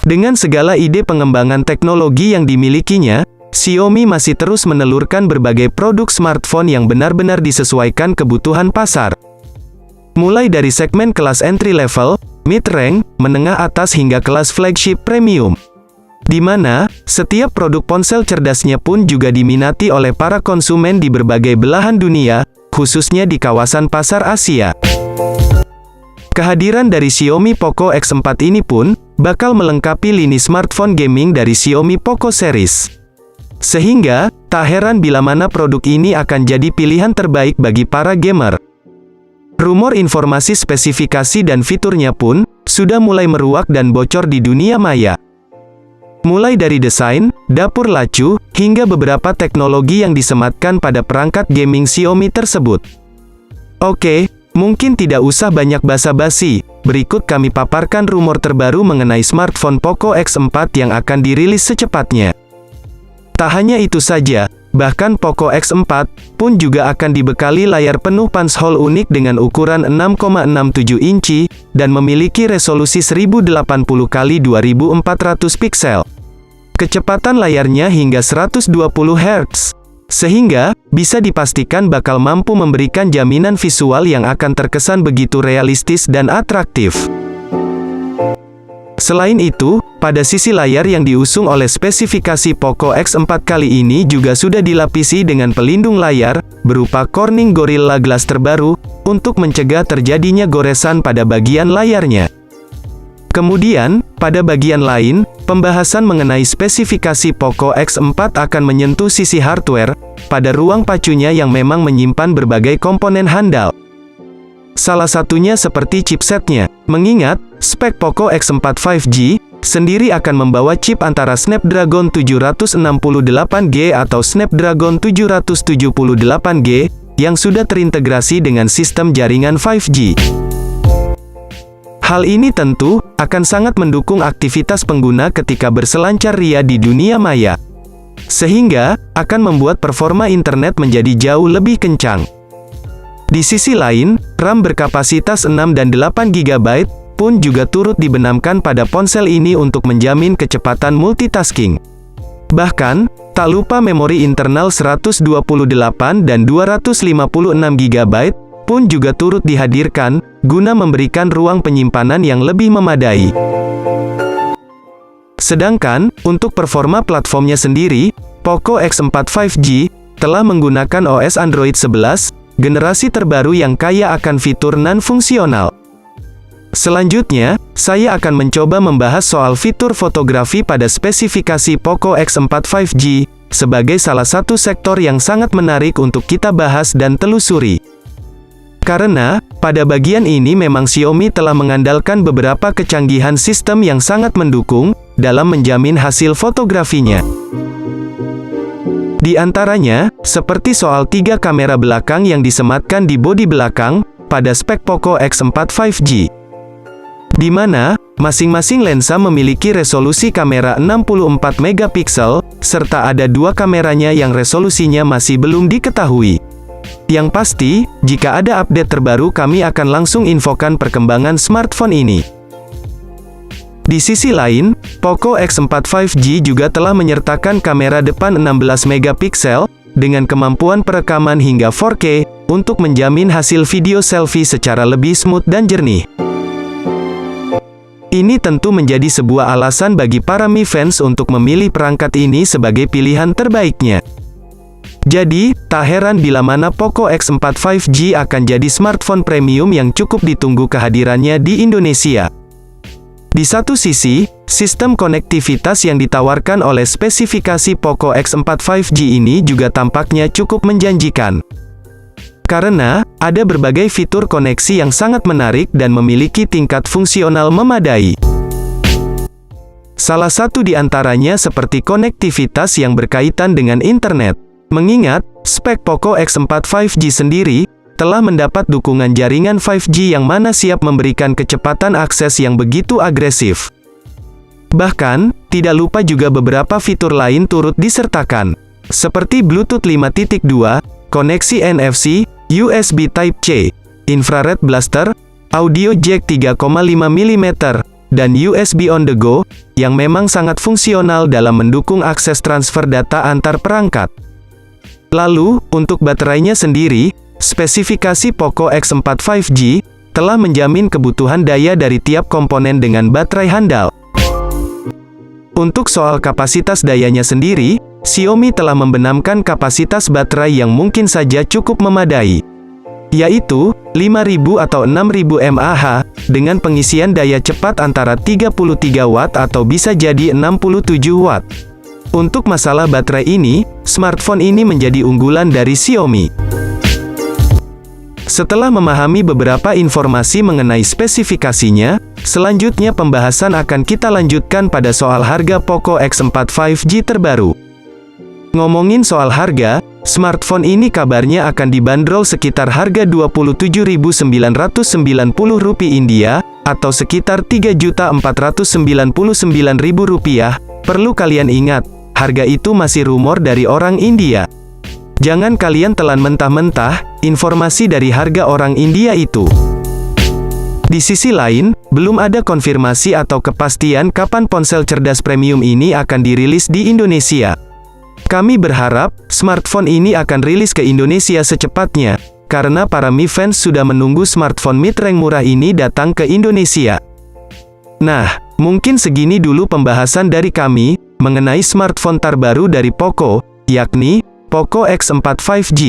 Dengan segala ide pengembangan teknologi yang dimilikinya, Xiaomi masih terus menelurkan berbagai produk smartphone yang benar-benar disesuaikan kebutuhan pasar. Mulai dari segmen kelas entry level, mid-rank, menengah atas hingga kelas flagship premium. Di mana, setiap produk ponsel cerdasnya pun juga diminati oleh para konsumen di berbagai belahan dunia, khususnya di kawasan pasar Asia. Kehadiran dari Xiaomi Poco X4 ini pun, bakal melengkapi lini smartphone gaming dari Xiaomi Poco series. Sehingga, tak heran bila mana produk ini akan jadi pilihan terbaik bagi para gamer. Rumor informasi spesifikasi dan fiturnya pun, sudah mulai meruak dan bocor di dunia maya. Mulai dari desain, dapur lacu, hingga beberapa teknologi yang disematkan pada perangkat gaming Xiaomi tersebut. Oke, mungkin tidak usah banyak basa-basi, berikut kami paparkan rumor terbaru mengenai smartphone Poco X4 yang akan dirilis secepatnya. Tak hanya itu saja, bahkan Poco X4 pun juga akan dibekali layar penuh punch hole unik dengan ukuran 6,67 inci, dan memiliki resolusi 1080x2400 piksel. Kecepatan layarnya hingga 120 Hz. Sehingga, bisa dipastikan bakal mampu memberikan jaminan visual yang akan terkesan begitu realistis dan atraktif. Selain itu, pada sisi layar yang diusung oleh spesifikasi Poco X4 kali ini juga sudah dilapisi dengan pelindung layar, berupa Corning Gorilla Glass terbaru, untuk mencegah terjadinya goresan pada bagian layarnya. Kemudian, pada bagian lain, pembahasan mengenai spesifikasi Poco X4 akan menyentuh sisi hardware, pada ruang pacunya yang memang menyimpan berbagai komponen handal. Salah satunya seperti chipsetnya, mengingat, spek Poco X4 5G, sendiri akan membawa chip antara Snapdragon 768G atau Snapdragon 778G, yang sudah terintegrasi dengan sistem jaringan 5G. Hal ini tentu, akan sangat mendukung aktivitas pengguna ketika berselancar ria di dunia maya. Sehingga, akan membuat performa internet menjadi jauh lebih kencang. Di sisi lain, RAM berkapasitas 6 dan 8 GB, pun juga turut dibenamkan pada ponsel ini untuk menjamin kecepatan multitasking. Bahkan, tak lupa memori internal 128 dan 256 GB, pun juga turut dihadirkan, guna memberikan ruang penyimpanan yang lebih memadai. Sedangkan, untuk performa platformnya sendiri, Poco X4 5G, telah menggunakan OS Android 11, generasi terbaru yang kaya akan fitur non-fungsional. Selanjutnya, saya akan mencoba membahas soal fitur fotografi pada spesifikasi Poco X4 5G, sebagai salah satu sektor yang sangat menarik untuk kita bahas dan telusuri. Karena, pada bagian ini memang Xiaomi telah mengandalkan beberapa kecanggihan sistem yang sangat mendukung, dalam menjamin hasil fotografinya. Di antaranya, seperti soal 3 kamera belakang yang disematkan di bodi belakang, pada spek Poco X4 5G. Di mana, masing-masing lensa memiliki resolusi kamera 64 megapiksel, serta ada 2 kameranya yang resolusinya masih belum diketahui. Yang pasti, jika ada update terbaru kami akan langsung infokan perkembangan smartphone ini. Di sisi lain, Poco X4 5G juga telah menyertakan kamera depan 16 megapiksel, dengan kemampuan perekaman hingga 4K, untuk menjamin hasil video selfie secara lebih smooth dan jernih. Ini tentu menjadi sebuah alasan bagi para Mi fans untuk memilih perangkat ini sebagai pilihan terbaiknya. Jadi, tak heran bila mana Poco X4 5G akan jadi smartphone premium yang cukup ditunggu kehadirannya di Indonesia. Di satu sisi, sistem konektivitas yang ditawarkan oleh spesifikasi Poco X4 5G ini juga tampaknya cukup menjanjikan. Karena, ada berbagai fitur koneksi yang sangat menarik dan memiliki tingkat fungsional memadai. Salah satu di antaranya seperti konektivitas yang berkaitan dengan internet. Mengingat, spek Poco X4 5G sendiri, telah mendapat dukungan jaringan 5G yang mana siap memberikan kecepatan akses yang begitu agresif. Bahkan, tidak lupa juga beberapa fitur lain turut disertakan, seperti Bluetooth 5.2, koneksi NFC, USB Type-C, infrared blaster, audio jack 3,5 mm, dan USB on the go, yang memang sangat fungsional dalam mendukung akses transfer data antar perangkat. Lalu, untuk baterainya sendiri, spesifikasi Poco X4 5G telah menjamin kebutuhan daya dari tiap komponen dengan baterai handal. Untuk soal kapasitas dayanya sendiri, Xiaomi telah membenamkan kapasitas baterai yang mungkin saja cukup memadai, yaitu 5000 atau 6000 mAh, dengan pengisian daya cepat antara 33 Watt atau bisa jadi 67 Watt. Untuk masalah baterai ini, smartphone ini menjadi unggulan dari Xiaomi. Setelah memahami beberapa informasi mengenai spesifikasinya, selanjutnya pembahasan akan kita lanjutkan pada soal harga Poco X4 5G terbaru. Ngomongin soal harga, smartphone ini kabarnya akan dibanderol sekitar harga Rp27.990 India, atau sekitar Rp3.499.000. Perlu kalian ingat, harga itu masih rumor dari orang India. Jangan kalian telan mentah-mentah informasi dari harga orang India itu. Di sisi lain, belum ada konfirmasi atau kepastian kapan ponsel cerdas premium ini akan dirilis di Indonesia. Kami berharap, smartphone ini akan rilis ke Indonesia secepatnya, karena para Mi fans sudah menunggu smartphone mid-range murah ini datang ke Indonesia. Nah, mungkin segini dulu pembahasan dari kami, mengenai smartphone terbaru dari Poco, yakni Poco X4 5G.